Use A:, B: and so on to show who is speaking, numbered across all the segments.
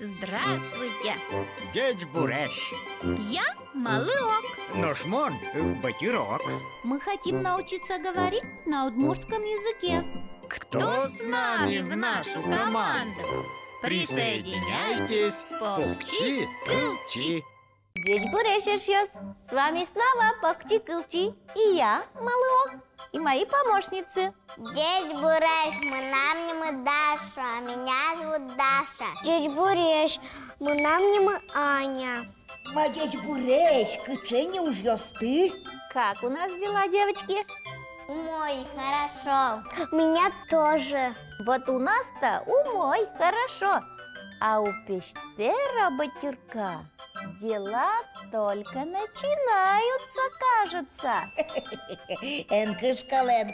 A: Здравствуйте!
B: Дядь Бурящ,
A: Я Малыок.
B: Ножмон, Батирок.
A: Мы хотим научиться говорить на удмуртском языке.
B: Кто с нами в нашу команду? Присоединяйтесь, Пукчи, Кылчи.
A: Дядь Бурящ, с вами снова Пукчи, Кылчи. И я, Малыок, и мои помощницы.
C: Дядь Бурящ, мы Даша, а меня зовут Даша. Дядь Бурящ, мы Аня.
D: Дядь Бурящ, кычене уж ёсты.
A: Как у нас дела, девочки?
C: Мой, хорошо. Меня тоже.
A: Вот у нас-то умой, хорошо. А у Пештера Батирка дела только начинаются, кажется.
D: Энкышкале,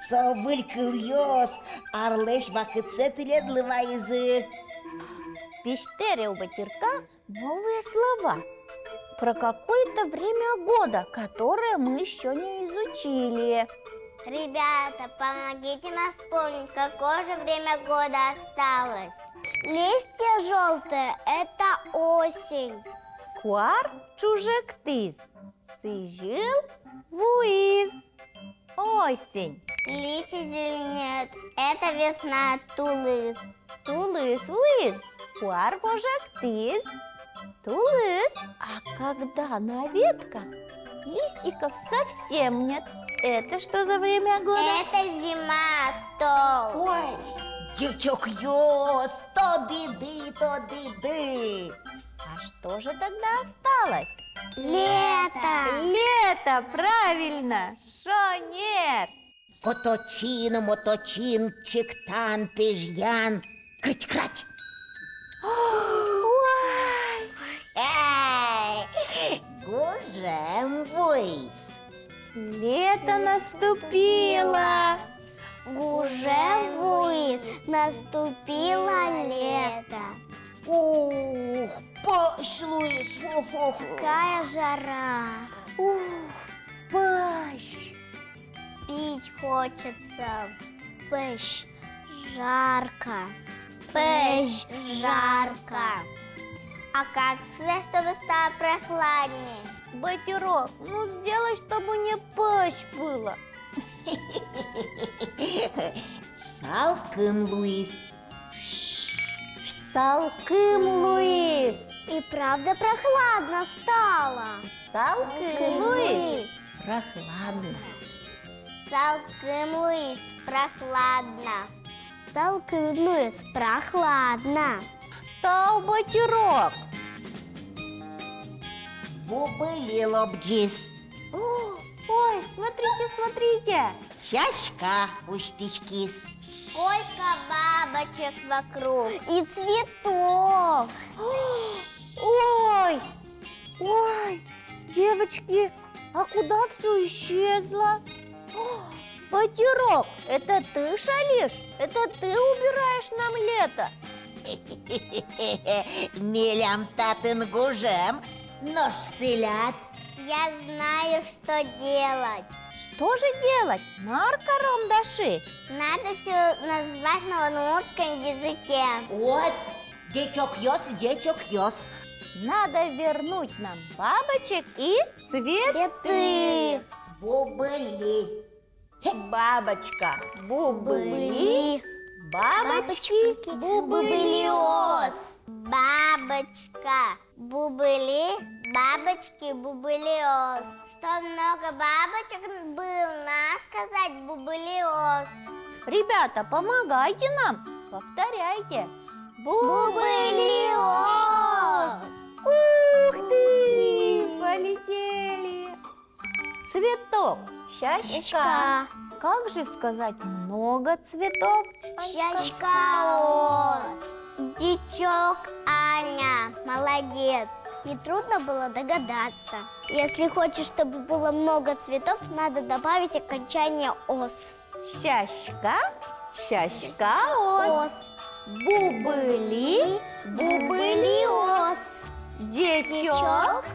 D: совыль кыльёс, арлеш вакыцетыле длывайзы.
A: В Пештере у Батирка новые слова про какое-то время года, которое мы еще не изучили.
C: Ребята, помогите нас вспомнить, какое же время года осталось. Листья желтые – это осень.
A: Куар чужектыз, сыжил вуиз. Осень.
C: Листья зеленеют – это весна, тулыс.
A: Тулыс вуиз, куар божактыз. Тулыс. А когда на ветках листиков совсем нет, это что за время года?
C: Это зима, тол.
D: Ой, дичок ёс, то биды.
A: А что же тогда осталось?
C: Лето.
A: Лето, правильно! Шо нет?
D: Моточин, чектан, пежьян, крыть.
A: Ой!
D: Эй, гужем вуйс.
A: Лето наступило!
C: Уже вуиз, наступило лето.
D: Ух, пошло,
C: Какая жара.
A: Ух, пащ!
C: Пить хочется. Пыщ, жарко. Пыщ, жарко. А как сделать, чтобы стало прохладнее?
A: Батирок, ну сделай, чтобы не пащ было.
D: Салкын Луис.
A: Салкым Луис.
C: И правда прохладно стало.
A: Салкым Луис. Прохладно.
C: Салкын Луис, прохладно. Салкын Луис, прохладно.
A: Тау, Батирок.
D: Бубыли лобджис.
A: Ой, смотрите.
D: Чашка уштичкис.
C: Сколько бабочек вокруг. И цветов.
A: Ой, девочки, а куда все исчезло? Батирок, это ты шалишь? Это ты убираешь нам лето?
D: Мелям татын гужем, нож стылят.
C: Я знаю, что делать.
A: Что же делать? Маркаром даши.
C: Надо все назвать на удмуртском языке.
D: Вот, дечок ёс.
A: Надо вернуть нам бабочек и цветы.
D: Бубыли.
A: Бабочка, бубыли, бабочки, бубылиоз.
C: Бабочка, бубыли, бабочки, бубылиоз. Чтоб много бабочек было, надо сказать бубылиоз.
A: Ребята, помогайте нам, повторяйте.
C: Бубылиоз.
A: Ух ты, полетели. Цветок, щащка. Как же сказать много цветов? Анечка?
C: Щащкаоз. Дичок Аня, молодец. Нетрудно было догадаться. Если хочешь, чтобы было много цветов, надо добавить окончание «ос».
A: Щащка, щащкаоз. Бубыли, бубылиоз. Дечок,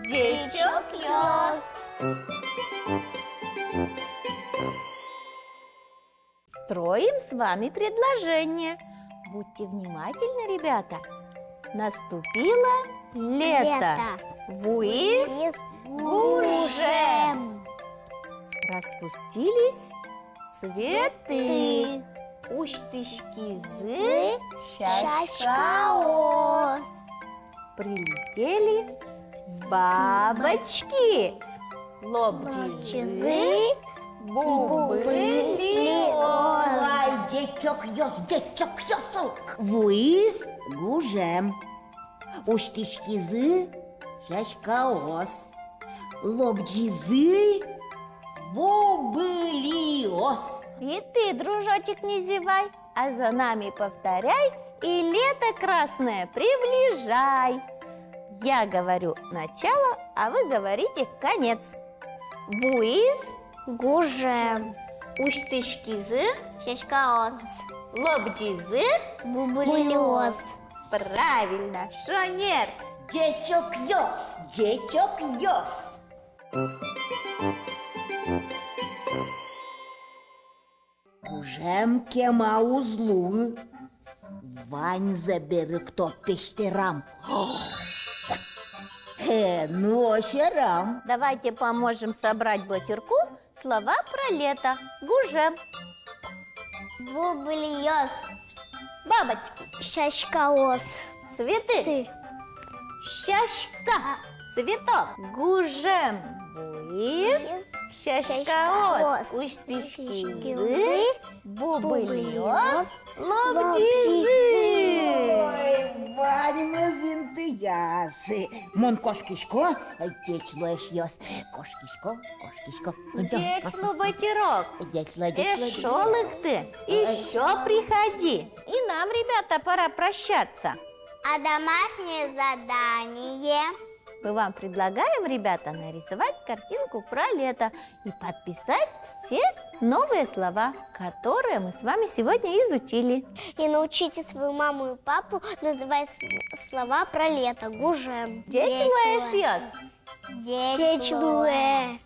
A: дечок-ёз. Строим с вами предложение. Будьте внимательны, ребята. Наступило лето. Вуиз
C: Из
A: гужем. Распустились цветы. Уштышки-зы, щачка-ос. Прилетели бабочки. Лобчизы, бубы-лиос.
D: Ай, дечок йосу. Вуиз гужем. Уштышкизы шашкаос. Лобджизы бубылиос.
A: И ты, дружочек, не зевай, а за нами повторяй и лето красное приближай. Я говорю начало, а вы говорите конец. Вуиз,
C: гужем.
A: уштышкизы,
C: Щачка-ос.
A: лобджизы.
C: Бубылиос.
A: Правильно, Шонер.
D: Дечок йос. Гужем кема узлу. Вань забери кто пещерам. Ну, щерам.
A: Давайте поможем собрать Батюрку слова про лето. Гужем.
C: Бубылиос.
A: Бабочки.
C: Щачка-ос.
A: Цветы. Щачка. Цветок. Гужем. Буиз. Щачка-ос. Уштышки-зы. Бубылёс. Лобчизы.
D: Ой, Вань мызынтыясы. Мон кошкишко, дечлоеш йос. Кошкишко.
A: Дечлу Батюрок.
D: Дечло.
A: Шел ты. Еще приходи. И нам, ребята, пора прощаться.
C: А домашнее задание?
A: Мы вам предлагаем, ребята, нарисовать картинку про лето и подписать все новые слова, которые мы с вами сегодня изучили.
C: И научите свою маму и папу называть слова про лето. Гужем.
A: Дечлоеш йос.
C: Дечлуэ.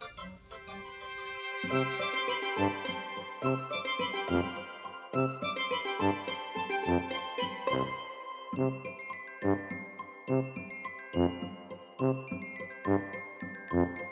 B: Thank you.